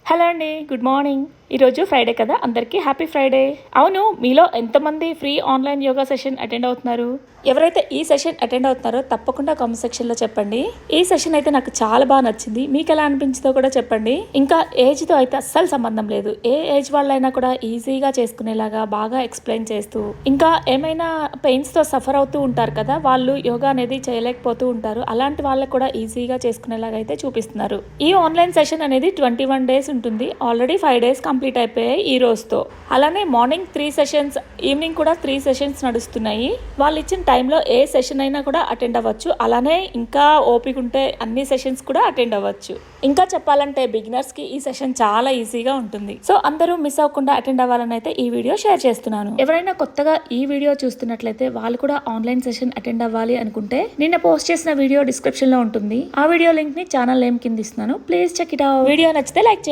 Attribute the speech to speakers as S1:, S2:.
S1: Hello అండి, good morning. ఈరోజు Friday కదా, అందరికీ హ్యాపీ ఫ్రైడే. అవును, మీలో ఎంతమంది free online yoga session attend అవుతున్నారు? ఎవరైతే ఈ సెషన్ అటెండ్ అవుతున్నారో తప్పకుండా కామెంట్ సెక్షన్లో చెప్పండి. ఈ సెషన్ అయితే నాకు చాలా బాగా నచ్చింది. మీకు ఎలా అనిపించిందో కూడా చెప్పండి. ఇంకా ఏజ్తో అయితే అస్సలు సంబంధం లేదు. ఏ ఏజ్ వాళ్ళైనా కూడా ఈజీగా చేసుకునేలాగా బాగా ఎక్స్ప్లెయిన్ చేస్తూ, ఇంకా ఏమైనా పెయిన్స్తో సఫర్ అవుతూ ఉంటారు కదా, వాళ్ళు యోగా అనేది చేయలేకపోతూ ఉంటారు. అలాంటి వాళ్ళకు కూడా ఈజీగా చేసుకునేలాగా అయితే చూపిస్తున్నారు. ఈ ఆన్లైన్ సెషన్ అనేది 21 days ఉంటుంది. ఆల్రెడీ 5 days కంప్లీట్ అయిపోయాయి ఈ రోజుతో. అలానే మార్నింగ్ 3 సెషన్స్, ఈవినింగ్ కూడా 3 సెషన్స్ నడుస్తున్నాయి. వాళ్ళు ఇచ్చిన టైంలో ఏ సెషన్ అయినా కూడా అటెండ్ అవ్వచ్చు. అలానే ఇంకా ఓపిక ఉంటే అన్ని సెషన్స్ కూడా అటెండ్ అవ్వచ్చు. ఇంకా చెప్పాలంటే బిగినర్స్ కి ఈ సెషన్ చాలా ఈజీగా ఉంటుంది. సో అందరూ మిస్ అవ్వకుండా అటెండ్ అవ్వాలని అయితే ఈ వీడియో షేర్ చేస్తున్నాను. ఎవరైనా కొత్తగా ఈ వీడియో చూస్తున్నట్లయితే వాళ్ళు కూడా ఆన్లైన్ సెషన్ అటెండ్ అవ్వాలి అనుకుంటే నిన్న పోస్ట్ చేసిన వీడియో డిస్క్రిప్షన్ లో ఉంటుంది. ఆ వీడియో లింక్ ని ఛానల్ నేమ్ కింద ఇస్తున్నాను. Please check it out. Video నచ్చితే లైక్ చేయండి.